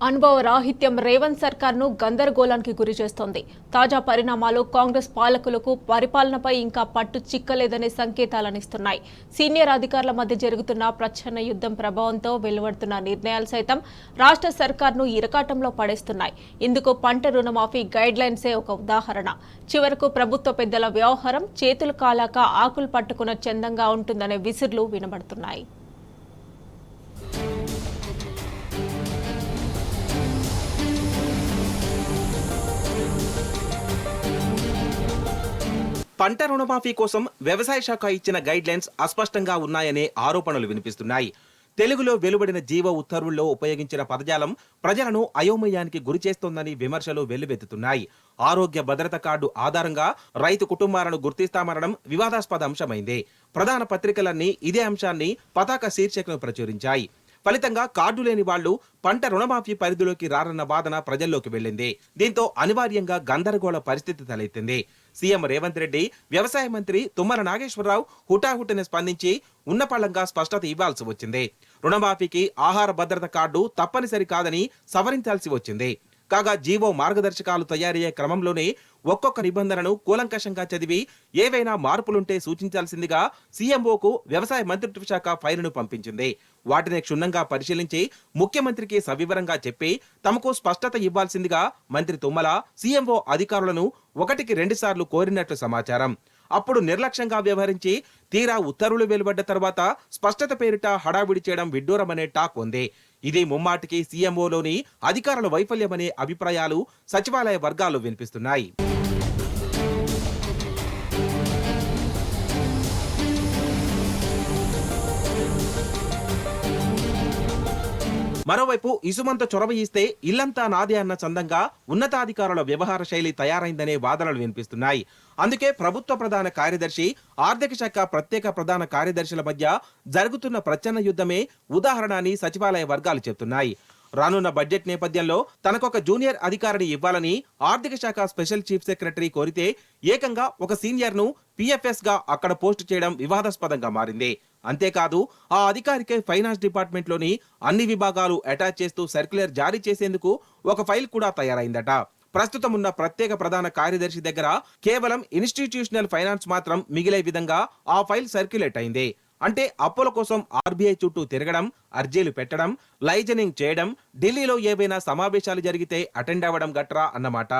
అనుభవ రాహిత్యం రేవంత్ సర్కార్ను గందరగోళానికి గురి చేస్తోంది. తాజా పరిణామాలు కాంగ్రెస్ పాలకులకు పరిపాలనపై ఇంకా పట్టు చిక్కలేదనే సంకేతాలనిస్తున్నాయి. సీనియర్ అధికారుల మధ్య జరుగుతున్న ప్రచ్ఛన్న యుద్ధం ప్రభావంతో వెలువడుతున్న నిర్ణయాలు సైతం రాష్ట్ర సర్కార్ను ఇరకాటంలో పడేస్తున్నాయి. ఇందుకు పంట రుణమాఫీ గైడ్లైన్సే ఒక ఉదాహరణ. చివరకు ప్రభుత్వ పెద్దల వ్యవహారం చేతులు కాలాక ఆకులు పట్టుకున్న చందంగా ఉంటుందనే విసుర్లు వినబడుతున్నాయి. పంట రుణమాఫీ కోసం వ్యవసాయ శాఖ ఇచ్చిన గైడ్లైన్స్ అస్పష్టంగా ఉన్నాయనే ఆరోపణలు వినిపిస్తున్నాయి. తెలుగులో వెలువడిన జీవో ఉత్తర్వుల్లో ఉపయోగించిన పదజాలం ప్రజలను అయోమయానికి గురి చేస్తోందని విమర్శలు వెల్లువెత్తుతున్నాయి. ఆరోగ్య భద్రత కార్డు ఆధారంగా రైతు కుటుంబాలను గుర్తిస్తామనడం వివాదాస్పద అంశమైంది. ప్రధాన పత్రికలన్నీ ఇదే అంశాన్ని పతాక శీర్షికను ప్రచురించాయి. ఫలితంగా కార్డు లేని వాళ్లు పంట రుణమాఫీ పరిధిలోకి రారన్న వాదన ప్రజల్లోకి వెళ్లింది. దీంతో అనివార్యంగా గందరగోళ పరిస్థితి తలెత్తింది. సీఎం రేవంత్ రెడ్డి, వ్యవసాయ మంత్రి తుమ్మల నాగేశ్వరరావు హుటాహుటిన స్పందించి ఉన్నపళంగా స్పష్టత ఇవ్వాల్సి వచ్చింది. రుణమాఫీకి ఆహార భద్రత కార్డు తప్పనిసరి కాదని సవరించాల్సి వచ్చింది. కాగా జీవో మార్గదర్శకాలు తయారయ్యే క్రమంలోనే ఒక్కొక్క నిబంధనను కూలంకషంగా చదివి ఏవైనా మార్పులుంటే సూచించాల్సిందిగా సీఎంఓకు వ్యవసాయ మంత్రిత్వ శాఖ ఫైలును పంపించింది. వాటిని క్షుణ్ణంగా పరిశీలించి ముఖ్యమంత్రికి సవివరంగా చెప్పి తమకు స్పష్టత ఇవ్వాల్సిందిగా మంత్రి తుమ్మల సీఎంఓ అధికారులను 1కి 2 సార్లు కోరినట్లు సమాచారం. అప్పుడు నిర్లక్ష్యంగా వ్యవహరించి తీరా ఉత్తర్వులు వెలువడ్డ తర్వాత స్పష్టత పేరిట హడావిడి చేయడం విడ్డూరమనే టాక్ ఉంది. ఇది ముమ్మాటికి సీఎంఓలోని అధికారుల వైఫల్యమనే అభిప్రాయాలు సచివాలయ వర్గాల్లో వినిపిస్తున్నాయి. మరోవైపు ఇసుమంత చొరవ ఇస్తే ఇల్లంతా నాదే అన్న చందంగా ఉన్నతాధికారుల వ్యవహార శైలి తయారైందనే వాదనలు వినిపిస్తున్నాయి. అందుకే ప్రభుత్వ ప్రధాన కార్యదర్శి, ఆర్థిక శాఖ ప్రత్యేక ప్రధాన కార్యదర్శుల మధ్య జరుగుతున్న ప్రచ్ఛన్న యుద్ధమే ఉదాహరణ అని సచివాలయ వర్గాలు చెబుతున్నాయి. రానున్న బడ్జెట్ నేపథ్యంలో తనకొక జూనియర్ అధికారిని ఇవ్వాలని ఆర్థిక శాఖ స్పెషల్ చీఫ్ సెక్రటరీ కోరితే ఏకంగా ఒక సీనియర్ ను పిఎఫ్ఎస్ గా అక్కడ పోస్టు చేయడం వివాదాస్పదంగా మారింది. అంతేకాదు ఆ అధికారికే ఫైనాన్స్ డిపార్ట్మెంట్ లోని అన్ని విభాగాలు అటాచ్ చేస్తూ సర్క్యులర్ జారీ చేసేందుకు ఒక ఫైల్ కూడా తయారైందట. ప్రస్తుతం ఉన్న ప్రత్యేక ప్రధాన కార్యదర్శి దగ్గర కేవలం ఇన్స్టిట్యూషనల్ ఫైనాన్స్ మాత్రం మిగిలే విధంగా ఆ ఫైల్ సర్క్యులేట్ అయింది. అంటే అప్పుల కోసం ఆర్బీఐ చుట్టూ తిరగడం, అర్జీలు పెట్టడం, లైజనింగ్ చేయడం, ఢిల్లీలో ఏవైనా సమావేశాలు జరిగితే అటెండ్ అవ్వడం గట్రా అన్నమాట.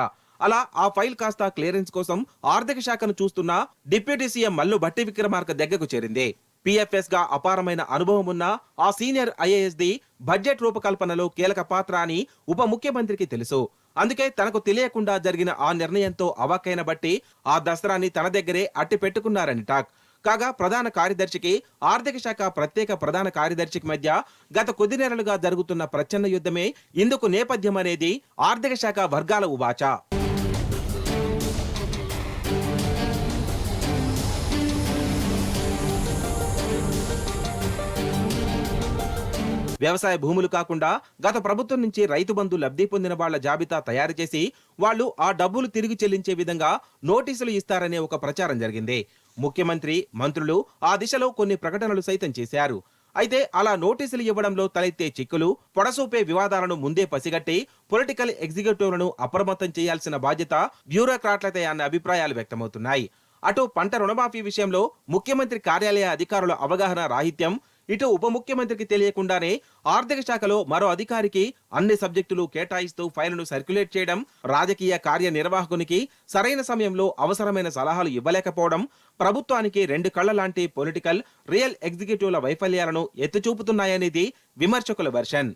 అలా ఆ ఫైల్ కాస్త క్లియరెన్స్ కోసం ఆర్థిక శాఖను చూస్తున్న డిప్యూటీ సీఎం మల్లు భట్టి విక్రమార్క దగ్గరకు చేరింది. పిఎఫ్ఎస్ గా అపారమైన అనుభవం ఉన్న ఆ సీనియర్ ఐఏఎస్ ది బడ్జెట్ రూపకల్పనలో కీలక పాత్ర అని ఉప ముఖ్యమంత్రికి తెలుసు. అందుకే తనకు తెలియకుండా జరిగిన ఆ నిర్ణయంతో అవాక్కైన బట్టి ఆ దసరాని తన దగ్గరే అట్టి పెట్టుకున్నారని టాక్. కాగా ప్రధాన కార్యదర్శికి, ఆర్థిక శాఖ ప్రత్యేక ప్రధాన కార్యదర్శికి మధ్య గత కొద్ది నెలలుగా జరుగుతున్న ప్రచ్ఛన్న యుద్ధమే ఇందుకు నేపథ్యం అనేది ఆర్థిక శాఖ వర్గాల ఉవాచ. వ్యవసాయ భూములు కాకుండా గత ప్రభుత్వం నుంచి రైతు బంధు లబ్ధి పొందిన వాళ్ల జాబితా తయారు చేసి వాళ్లు ఆ డబ్బులు తిరిగి చెల్లించే విధంగా నోటీసులు ఇస్తారనే ఒక ప్రచారం జరిగింది. ముఖ్యమంత్రి, మంత్రులు ఆ దిశలో కొన్ని ప్రకటనలు సైతం చేశారు. అయితే అలా నోటీసులు ఇవ్వడంలో తలెత్తే చిక్కులు, పొడసూపే వివాదాలను ముందే పసిగట్టి పొలిటికల్ ఎగ్జిక్యూటివ్లను అప్రమత్తం చేయాల్సిన బాధ్యత బ్యూరోక్రాట్లదే అన్న అభిప్రాయాలు వ్యక్తమవుతున్నాయి. అటు పంట రుణమాఫీ విషయంలో ముఖ్యమంత్రి కార్యాలయ అధికారుల అవగాహన రాహిత్యం, ఇటు ఉప ముఖ్యమంత్రికి తెలియకుండానే ఆర్థిక శాఖలో మరో అధికారికి అన్ని సబ్జెక్టులు కేటాయిస్తూ ఫైలును సర్క్యులేట్ చేయడం, రాజకీయ కార్యనిర్వాహకునికి సరైన సమయంలో అవసరమైన సలహాలు ఇవ్వలేకపోవడం ప్రభుత్వానికి 2 కళ్ల లాంటి పొలిటికల్, రియల్ ఎగ్జిక్యూటివ్ల వైఫల్యాలను ఎత్తుచూపుతున్నాయనేది విమర్శకుల వెర్షన్.